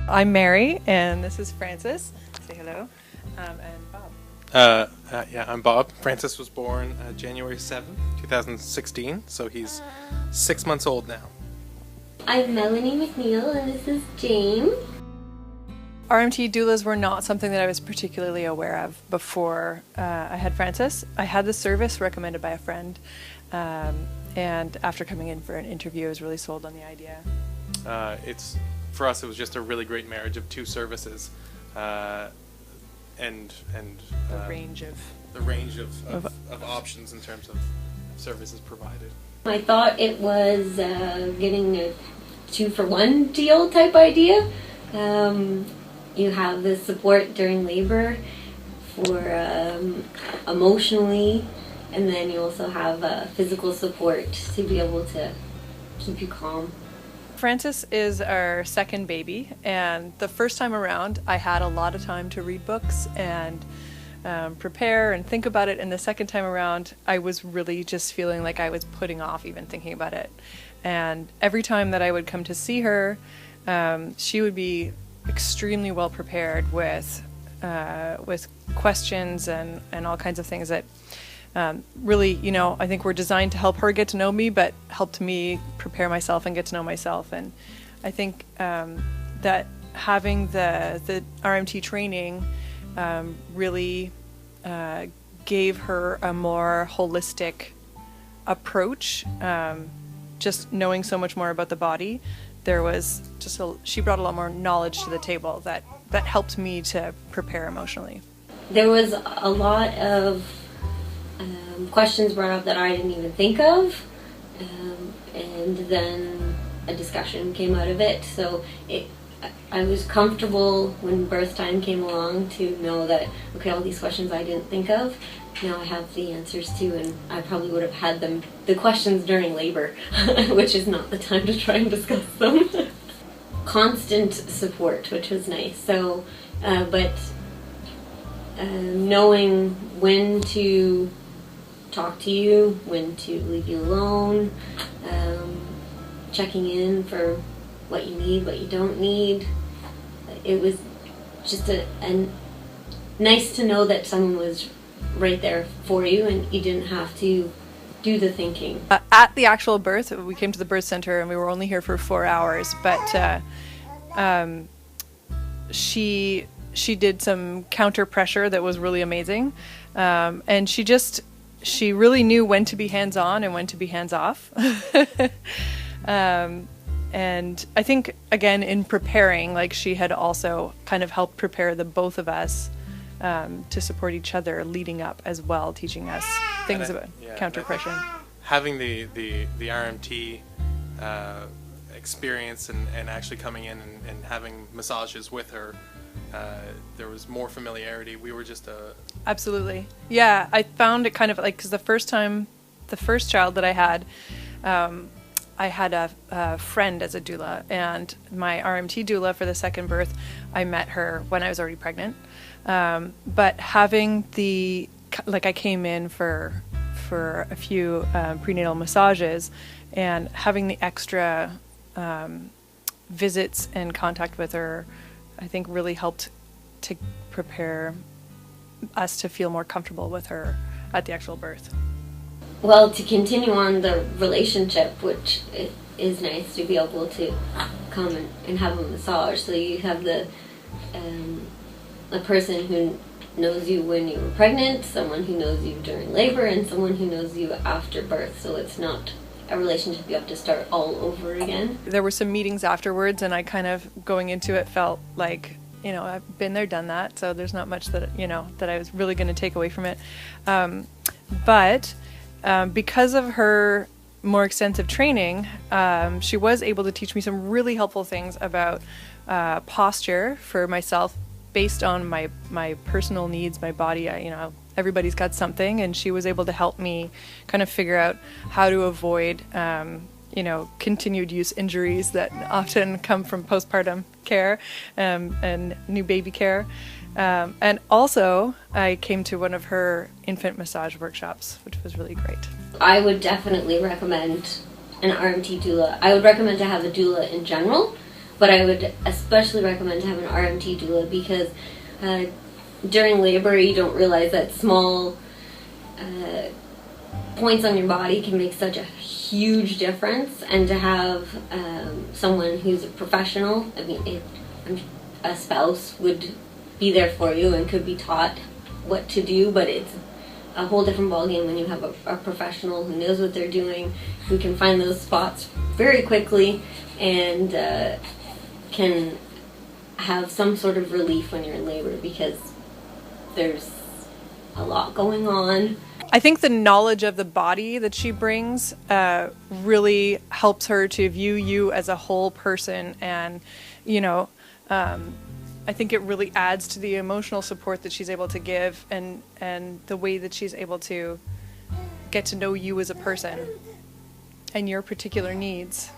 I'm Mary, and this is Francis. Say hello. And Bob. Yeah, I'm Bob. Francis was born January 7th, 2016, so he's 6 months old now. I'm Melanie McNeil, and this is James. RMT doulas were not something that I was particularly aware of before I had Francis. I had the service recommended by a friend, and after coming in for an interview, I was really sold on the idea. For us, it was just a really great marriage of two services, and The range of options in terms of services provided. I thought it was getting a 2-for-1 deal type idea. You have the support during labor for emotionally, and then you also have physical support to be able to keep you calm. Francis is our second baby, and the first time around I had a lot of time to read books and prepare and think about it, and the second time around I was really just feeling like I was putting off even thinking about it. And every time that I would come to see her, she would be extremely well prepared with questions and all kinds of things that really, you know, I think were designed to help her get to know me, but helped me prepare myself and get to know myself. And I think that having the RMT training really gave her a more holistic approach. Just knowing so much more about the body, there was just she brought a lot more knowledge to the table that helped me to prepare emotionally. There was a lot of questions brought up that I didn't even think of, and then a discussion came out of it. So I was comfortable when birth time came along to know that, okay, all these questions I didn't think of, now I have the answers to, and I probably would have had the questions during labor, which is not the time to try and discuss them. Constant support, which was nice. So, but knowing when to talk to you, when to leave you alone, checking in for what you need, what you don't need. It was just a nice to know that someone was right there for you and you didn't have to do the thinking. At the actual birth, we came to the birth center and we were only here for 4 hours, but she did some counter pressure that was really amazing, and she really knew when to be hands-on and when to be hands-off. And I think, again, in preparing, like, she had also kind of helped prepare the both of us to support each other leading up as well, teaching us things about counter pressure. Having the RMT experience and actually coming in and having massages with her, there was more familiarity. We were just Absolutely. Yeah, I found it kind of like, because the first child that I had a friend as a doula, and my RMT doula for the second birth, I met her when I was already pregnant. But having I came in for a few prenatal massages, and having the extra visits and contact with her, I think really helped to prepare us to feel more comfortable with her at the actual birth. Well, to continue on the relationship, which is nice to be able to come and have a massage. So you have a person who knows you when you were pregnant, someone who knows you during labor, and someone who knows you after birth. So it's not a relationship you have to start all over again. There were some meetings afterwards, and I kind of, going into it, felt like, you know, I've been there, done that, so there's not much that, you know, that I was really going to take away from it. But because of her more extensive training, she was able to teach me some really helpful things about posture for myself based on my personal needs, my body. You know, everybody's got something, and she was able to help me kind of figure out how to avoid you know, continued use injuries that often come from postpartum care and new baby care. And also, I came to one of her infant massage workshops, which was really great. I would definitely recommend an RMT doula. I would recommend to have a doula in general, but I would especially recommend to have an RMT doula because during labor you don't realize that small points on your body can make such a huge difference, and to have someone who's a professional, I mean, a spouse would be there for you and could be taught what to do, but it's a whole different ballgame when you have a professional who knows what they're doing, who can find those spots very quickly and can have some sort of relief when you're in labor, because there's a lot going on. I think the knowledge of the body that she brings really helps her to view you as a whole person, and I think it really adds to the emotional support that she's able to give, and the way that she's able to get to know you as a person and your particular needs.